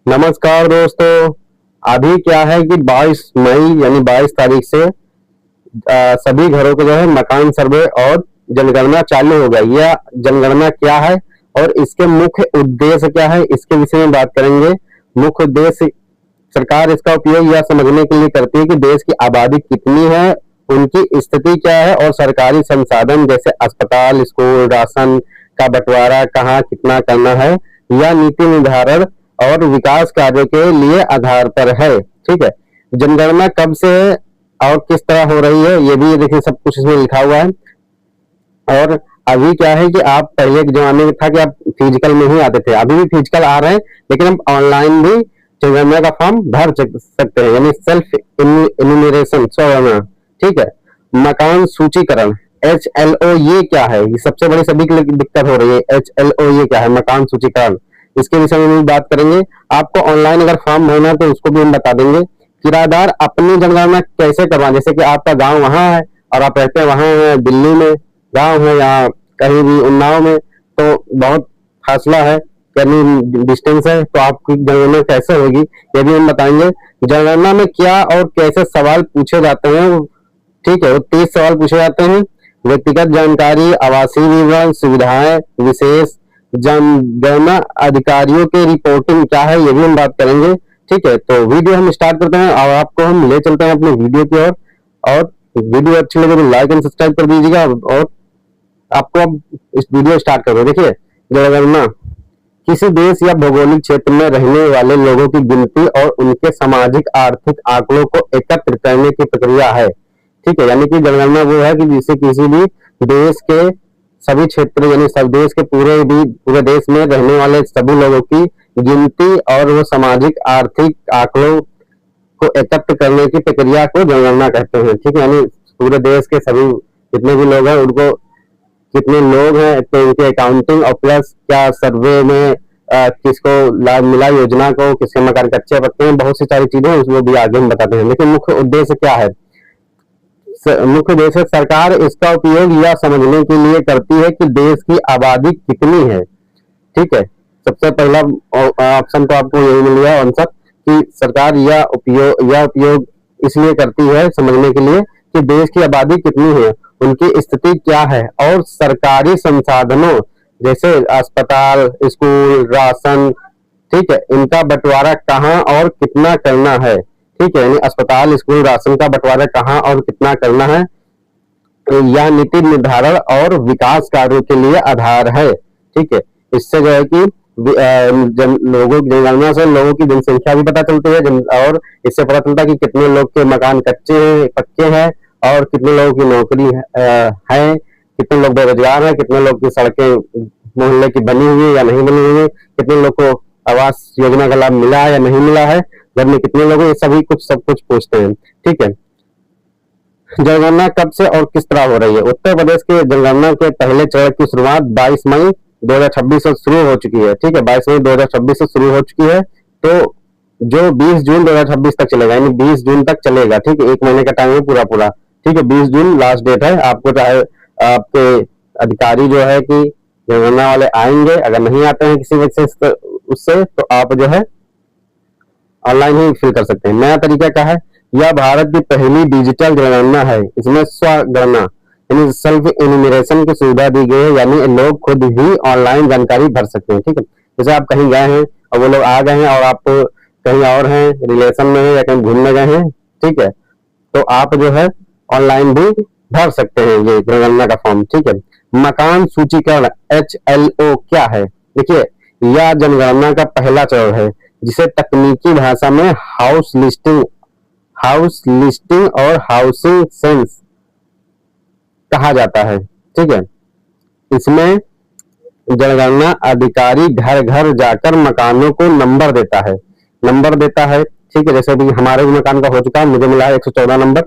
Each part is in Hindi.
नमस्कार दोस्तों। अभी क्या है कि 22 मई यानी 22 तारीख से सभी घरों को जो है मकान सर्वे और जनगणना चालू हो गई। यह जनगणना क्या है और इसके मुख्य उद्देश्य क्या है, इसके विषय में बात करेंगे। मुख्य उद्देश्य, सरकार इसका उपयोग यह समझने के लिए करती है कि देश की आबादी कितनी है, उनकी स्थिति क्या है और सरकारी संसाधन जैसे अस्पताल, स्कूल, राशन का बंटवारा कहाँ कितना करना है, यह नीति निर्धारण और विकास कार्यों के लिए आधार पर है। ठीक है। जनगणना कब से है और किस तरह हो रही है, ये भी देखिए सब कुछ इसमें लिखा हुआ है। और अभी क्या है कि आप पहले के जमाने में था कि आप फिजिकल में ही आते थे, अभी भी फिजिकल आ रहे हैं, लेकिन हम ऑनलाइन भी जनगणना का फॉर्म भर सकते हैं, यानी सेल्फ इन्यूमरेशन स्वगणना। ठीक है। मकान सूचीकरण HLO ये क्या है, ये सबसे बड़ी सभी के लिए दिक्कत हो रही है। HLO ये क्या है, मकान सूचीकरण, इसके विषय में भी बात करेंगे। आपको ऑनलाइन अगर फॉर्म भरना है तो उसको भी हम बता देंगे। किराएदार अपनी जनगणना कैसे करवाएं, जैसे कि आपका गांव वहां है और आप रहते हैं वहां है, दिल्ली में गांव है या कहीं भी उन्नाव में, तो बहुत फासला है यानी डिस्टेंस है, तो आपकी जनगणना कैसे होगी ये भी हम बताएंगे। जनगणना में क्या और कैसे सवाल पूछे जाते हैं, ठीक है, वो 30 सवाल पूछे जाते हैं। व्यक्तिगत जानकारी, आवासीय विवरण, सुविधाएं, विशेष जनगणना अधिकारियों के रिपोर्टिंग क्या है, ये भी हम बात करेंगे। ठीक है, तो वीडियो हम स्टार्ट करते हैं और आपको हम ले चलते हैं अपने वीडियो की ओर। और वीडियो अच्छी लगे तो लाइक एंड सब्सक्राइब कर दीजिएगा। और आपको अब इस वीडियो स्टार्ट करो। देखिए, जनगणना किसी देश या भौगोलिक क्षेत्र में रहने वाले लोगों की गिनती और उनके सामाजिक आर्थिक आंकड़ों को एकत्र करने की प्रक्रिया है। ठीक है, यानी कि जनगणना वो है कि जिसे किसी भी देश के सभी क्षेत्र यानी सब देश के पूरे देश में रहने वाले सभी लोगों की गिनती और वो सामाजिक आर्थिक आंकड़ों को एकत्र करने की प्रक्रिया को जनगणना कहते हैं। ठीक है, यानी पूरे देश के सभी जितने भी लोग हैं उनको कितने लोग हैं, तो उनकी अकाउंटिंग और प्लस क्या सर्वे में किसको लाभ मिला, योजना को, किसके मकान कच्चे पक्के हैं, बहुत सी सारी चीजें उसमें भी आगे हम बताते हैं। लेकिन मुख्य उद्देश्य क्या है, मुख्य उद्देश्य सरकार इसका उपयोग यह समझने के लिए करती है कि देश की आबादी कितनी है। ठीक है, सबसे पहला ऑप्शन तो आपको यही मिल गया आंसर कि सरकार यह उपयोग इसलिए करती है समझने के लिए कि देश की आबादी कितनी है, उनकी स्थिति क्या है और सरकारी संसाधनों जैसे अस्पताल, स्कूल, राशन, ठीक है, इनका बंटवारा कहाँ और कितना करना है। ठीक है, यानी अस्पताल, स्कूल, राशन का बंटवारा कहाँ और कितना करना है, यह नीति निर्धारण और विकास कार्यों के लिए आधार है। ठीक है, इससे जो है कि लोगों की जनगणना से लोगों की जनसंख्या भी पता चलती है और इससे पता चलता है कि कितने लोग के मकान कच्चे हैं, पक्के हैं और कितने लोगों की नौकरी है, कितने लोग बेरोजगार हैं, कितने लोग की सड़कें मोहल्ले की बनी हुई है या नहीं बनी हुई है, कितने लोग को आवास योजना का लाभ मिला है या नहीं मिला है, घर में कितने लोग हैं, ये सभी सब कुछ पूछते हैं। ठीक है, जनगणना कब से और किस तरह हो रही है। उत्तर प्रदेश के जनगणना के पहले चरण की शुरुआत 22 मई 2026 से शुरू हो चुकी है। ठीक है, 22 मई 2026 से शुरू हो चुकी है, तो जो 20 जून 2026 तक चलेगा, यानी 20 जून तक चलेगा। ठीक है, एक महीने का टाइम है पूरा। ठीक है, 20 जून लास्ट डेट है। आपको चाहे आपके अधिकारी जो है कि जनगणना वाले आएंगे, अगर नहीं आते हैं किसी वजह से उससे, तो आप जो है ऑनलाइन ही फिल कर सकते हैं। नया तरीका क्या है, यह भारत की पहली डिजिटल जनगणना है। इसमें स्वगणना यानी सेल्फ इन्यूमरेशन की सुविधा दी गई है, यानी लोग खुद ही ऑनलाइन जानकारी भर सकते हैं। ठीक है, जैसे आप कहीं गए हैं और वो लोग आ गए हैं और आप कहीं और हैं, रिलेशन में है या कहीं घूमने गए हैं, ठीक है, तो आप जो है ऑनलाइन भी भर सकते हैं ये जनगणना का फॉर्म। ठीक है, मकान सूचीकरण HLO क्या है। देखिए, यह जनगणना का पहला चरण है जिसे तकनीकी भाषा में हाउस लिस्टिंग और हाउसिंग सेंस कहा जाता है। ठीक है, इसमें जनगणना अधिकारी घर घर जाकर मकानों को नंबर देता है। ठीक है, जैसे अभी हमारे मकान का हो चुका है, मुझे मिला है 114 नंबर।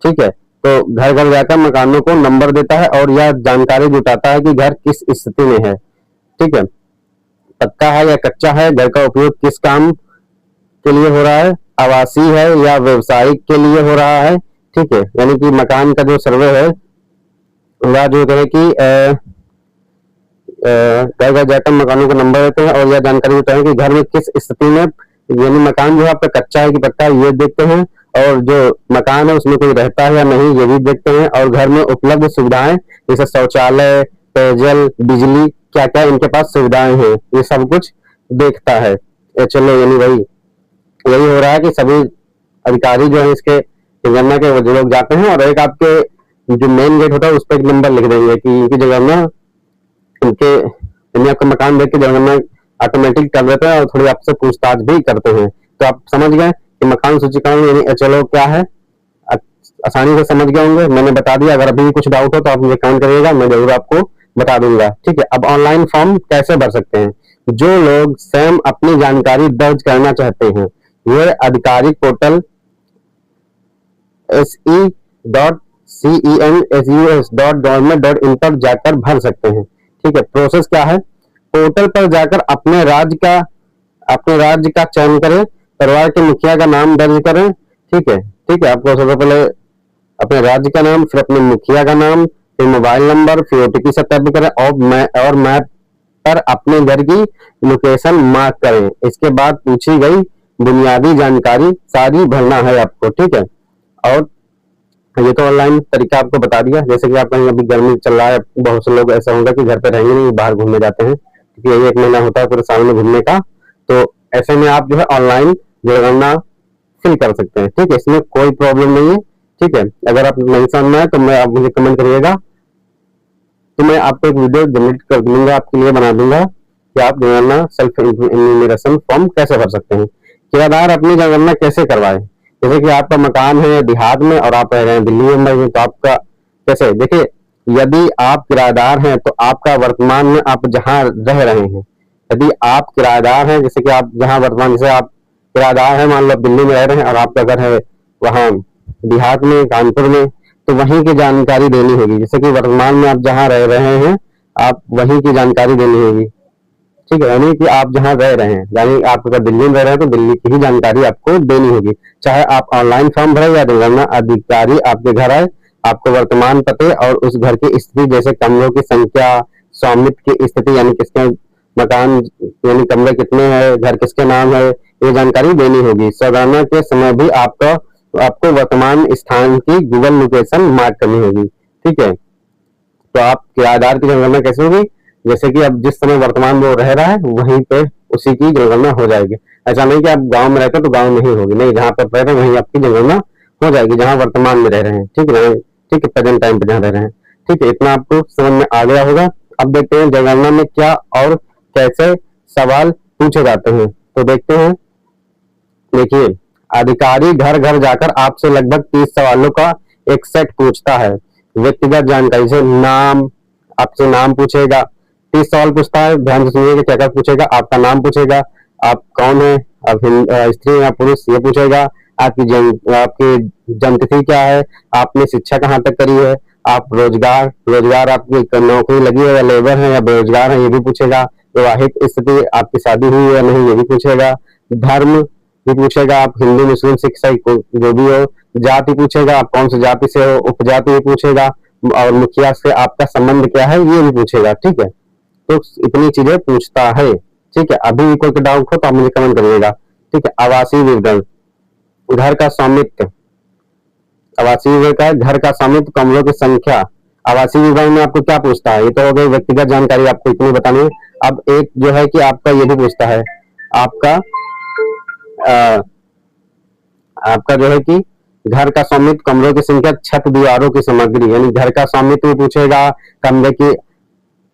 ठीक है, तो घर घर जाकर मकानों को नंबर देता है और यह जानकारी जुटाता है कि घर किस स्थिति में है। ठीक है, पक्का है या कच्चा है, घर का उपयोग किस काम के लिए हो रहा है, आवासीय है या व्यवसायिक के लिए हो रहा है। ठीक है, यानी कि मकान का जो सर्वे है वह जो है कि घर घर जाकर मकानों का नंबर देते हैं और यह जानकारी देते हैं कि घर में किस स्थिति में, यानी मकान जो है आपका कच्चा है कि पक्का है ये देखते हैं, और जो मकान है उसमें कोई रहता है या नहीं ये भी देखते हैं, और घर में उपलब्ध सुविधाएं जैसे शौचालय, पेयजल, बिजली, क्या क्या इनके पास सुविधाएं हैं, ये सब कुछ देखता है। चलो यानी यही हो रहा है कि सभी अधिकारी जो है इसके जनगणना के जो लोग जाते हैं, और एक आपके जो मेन गेट होता है उस पर एक नंबर लिख देंगे कि इनकी जनगणना, इनके यानी आपका मकान देख के जनगणना ऑटोमेटिक कर देते हैं और थोड़ी आपसे पूछताछ भी करते हैं। तो आप समझ गए कि मकान सूचीकरण यानी एचएलओ क्या है, आसानी से समझ गए होंगे, मैंने बता दिया। अगर अभी भी कुछ डाउट हो तो आप मुझे कमेंट करिएगा, मैं जरूर आपको बता दूंगा। ठीक है, अब ऑनलाइन फॉर्म कैसे भर सकते हैं। जो लोग स्वयं अपनी जानकारी दर्ज करना चाहते हैं वे आधिकारिक पोर्टल se.cemsus.government.in पर जाकर भर सकते हैं। ठीक है, प्रोसेस क्या है, पोर्टल पर जाकर अपने राज्य का चयन करें, परिवार के मुखिया का नाम दर्ज करें। ठीक है, आपको सबसे पहले अपने राज्य का नाम, फिर अपने मुखिया का नाम, फिर मोबाइल नंबर, फिर ओटीपी सत्यापित करें और मैप पर अपने घर की लोकेशन मार्क करें। इसके बाद पूछी गई बुनियादी जानकारी सारी भरना है आपको। ठीक है, और ये तो ऑनलाइन तरीका आपको बता दिया। जैसे कि आप कहीं अभी गर्मी चल रहा है, बहुत से लोग ऐसा होगा कि घर पे रहेंगे नहीं, बाहर घूमने जाते हैं, क्योंकि यही 1 महीना होता है पूरे साल में घूमने का। तो ऐसे में आप जो है ऑनलाइन जनगणना फिल कर सकते हैं। ठीक है, इसमें कोई प्रॉब्लम नहीं है। ठीक है, अगर आप नहीं समझ में आए तो आप मुझे कमेंट करिएगा, तो मैं आपको एक वीडियो जनरेट कर दूंगा, आपके लिए बना दूंगा कि आप जनगणना सेल्फ इन्यूमरेशन फॉर्म कैसे भर सकते हैं। किराएदार अपनी जनगणना कैसे करवाए, जैसे कि आपका मकान है देहात में और आप रह रहे हैं दिल्ली मुंबई में, तो आपका कैसे, देखिए यदि आप किराएदार हैं तो आपका वर्तमान में आप जहां रह रहे हैं, यदि आप किराएदार हैं, जैसे कि आप जहां वर्तमान, जैसे आप किराएदार हैं, मान लो दिल्ली में रह रहे हैं और आपका घर है वहां देहात में, कानपुर में, तो वहीं की जानकारी देनी होगी। जैसे कि वर्तमान में आप जहां रह रहे हैं आप वहीं की जानकारी देनी होगी। ठीक है, यानी कि आप जहां रह रहे हैं, यानी आप अगर दिल्ली में रह रहे हैं तो दिल्ली की ही जानकारी आपको देनी होगी। चाहे आप ऑनलाइन फॉर्म भरे या जनगणना अधिकारी आपके घर आए, आपको वर्तमान पते और उस घर की स्थिति जैसे कमरों की संख्या, स्वामित्व की स्थिति यानी किसके मकान यानी कमरे कितने हैं, घर किसके नाम है, ये जानकारी देनी होगी। सौदाना के समय भी आपको वर्तमान स्थान की गूगल लोकेशन मार्क करनी होगी। ठीक है, तो आप किराएदार की जनगणना कैसे होगी, जैसे कि अब जिस समय वर्तमान में वो रह रहा है वहीं पे उसी की जनगणना हो जाएगी। ऐसा नहीं कि आप गांव में रहते तो गांव में ही होगी, नहीं, जहां पर रह रहे हैं वहीं आपकी जनगणना हो जाएगी, जहां वर्तमान में रह रहे हैं। ठीक है, प्रेजेंट टाइम पे जहां रह रहे हैं। ठीक है, इतना आपको समझ में आ गया होगा। अब देखते हैं जनगणना में क्या और कैसे सवाल पूछे जाते हैं, तो देखते हैं। देखिए, अधिकारी घर घर जाकर आपसे लगभग 30 सवालों का एक सेट पूछता है। व्यक्तिगत जानकारी से नाम, आपसे नाम पूछेगा, 30 सवाल पूछता है, ध्यान से सुनिएगा क्या क्या पूछेगा। आपका नाम पूछेगा, आप कौन है, आप स्त्री या पुरुष, ये पूछेगा। आपकी जन्मतिथि क्या है, आपने शिक्षा कहाँ तक करी है, आप रोजगार आपकी नौकरी लगी है या लेबर है या बेरोजगार है, ये भी पूछेगा। विवाहित स्थिति, आपकी शादी हुई है या नहीं, ये भी पूछेगा। धर्म भी पूछेगा, आप हिंदू मुस्लिम सिख ईसाई जो भी हो। जाति पूछेगा, आप कौन सी जाति से हो, उपजाति भी पूछेगा, और मुखिया से आपका संबंध क्या है ये भी पूछेगा। ठीक है, तो इतनी चीजें पूछता है। ठीक है, अभी कोई डाउट हो तो आप मुझे कमेंट करिएगा। ठीक है, आवासीय विवरण, घर का स्वामित्व, आवासीय विवरण का घर का स्वामित्व, कमरों की संख्या। आवासीय विवरण में आपको क्या पूछता है, ये तो हो गई व्यक्तिगत जानकारी, आपको इतनी बतानी है। अब एक जो है कि आपका ये भी पूछता है, आपका जो है कि घर का स्वामित्व, कमरों की संख्या, छत दीवारों की सामग्री, यानी घर का स्वामित्व पूछेगा, कमरे की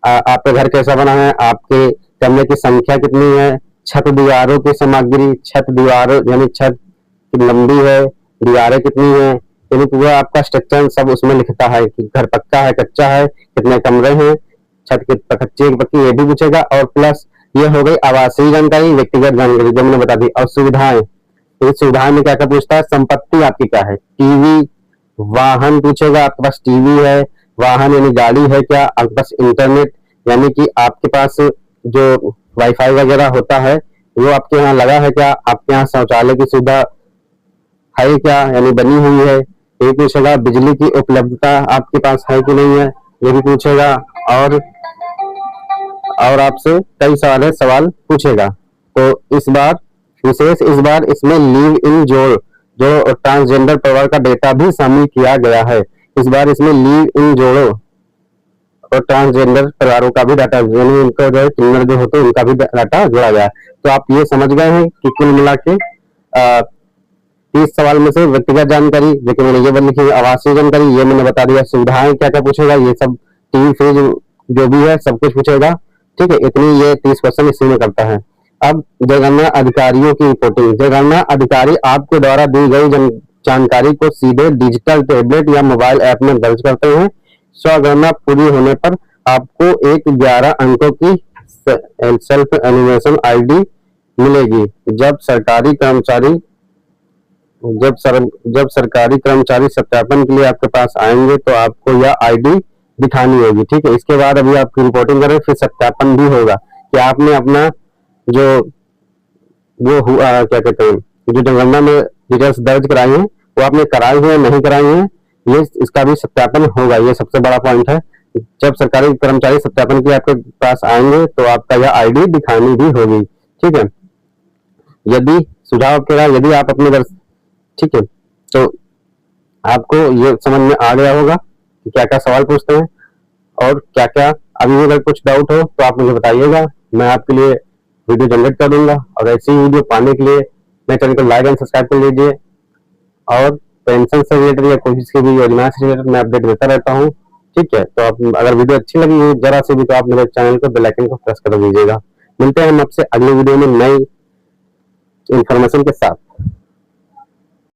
आपका घर कैसा बना है, आपके कमरे की संख्या कितनी है, छत दीवारों की सामग्री, छत दीवारों यानी छत की लंबी है, दीवारें कितनी है, यानी पूरा आपका स्ट्रक्चर सब उसमें लिखता है कि घर पक्का है, कच्चा है, कितने कमरे हैं, छत की कच्ची है पक्की, ये भी पूछेगा। और प्लस ये हो गई आवासीय जानकारी, व्यक्तिगत जानकारी जो मैंने बता दी। और सुविधाएं, इस सुविधाएं में क्या क्या पूछता है, संपत्ति आपकी क्या है, टीवी, वाहन पूछेगा, आपके पास टीवी है, वाहन यानी गाड़ी है क्या, आपके पास इंटरनेट यानी कि आपके पास जो वाईफाई वगैरह होता है वो आपके यहाँ लगा है क्या, आपके यहाँ शौचालय की सुविधा है क्या यानी बनी हुई है, ये पूछेगा। बिजली की उपलब्धता आपके पास है कि नहीं है, ये भी पूछेगा। और और आपसे कई सारे सवाल पूछेगा। तो इस बार विशेष, इस बार इसमें लिव इन जोड़ जो ट्रांसजेंडर परिवार का डेटा भी शामिल किया गया है। इस बार इसमें लिव इन जोड़ो और ट्रांसजेंडर परिवारों का भी डाटा, यानी उनका जो है किन्नर जो होते हैं उनका भी डाटा जोड़ा गया है। तो आप ये समझ गए हैं कि कुल मिला के 30 सवाल में से व्यक्तिगत जानकारी, जो कि मैंने ये लिखी, आवासीय जानकारी ये मैंने बता दिया, सुविधाएं क्या क्या पूछेगा, ये सब टीवी फ्रिज जो भी है सब कुछ पूछेगा। ठीक है, इतनी ये 30 क्वेश्चन इसी में करता है। अब जनगणना अधिकारियों की रिपोर्टिंग। जनगणना अधिकारी आपके द्वारा दी गई जानकारी को सीधे डिजिटल टैबलेट या मोबाइल ऐप में दर्ज करते हैं। स्वगणना पूरी होने पर आपको एक 11 अंकों की सेल्फ एनिमेशन आईडी मिलेगी। जब सरकारी कर्मचारी सत्यापन के लिए आपके पास आएंगे तो आपको यह आईडी दिखानी होगी। ठीक है, इसके बाद अभी आपकी रिपोर्टिंग करें, फिर सत्यापन भी होगा कि आपने अपना जो वो हुआ क्या कहते हैं, जो जनगणना में डिटेल्स दर्ज कराई हैं वो आपने कराई है नहीं कराई है, ये इसका भी सत्यापन होगा। ये सबसे बड़ा पॉइंट है। जब सरकारी कर्मचारी सत्यापन के लिए आपके पास आएंगे तो आपका यह आईडी दिखानी भी होगी। ठीक है, यदि सुझाव के बाद यदि आप अपने ठीक है, तो आपको ये समझ में आ गया होगा कि क्या क्या सवाल पूछते हैं और क्या क्या। अभी अगर कुछ डाउट हो तो आप मुझे बताइएगा, मैं आपके लिए वीडियो जनरेट कर दूंगा। और ऐसी वीडियो पाने के लिए मेरे चैनल को लाइक एंड सब्सक्राइब कर लीजिए। और पेंशन से रिलेटेड या कोई किसी भी योजना से रिलेटेड मैं अपडेट देता रहता हूँ। ठीक है, तो आप अगर वीडियो अच्छी लगी हो जरा से भी तो आप मेरे चैनल को बेल आइकन को प्रेस कर दीजिएगा। मिलते हैं हम आपसे अगली वीडियो में नई इन्फॉर्मेशन के साथ।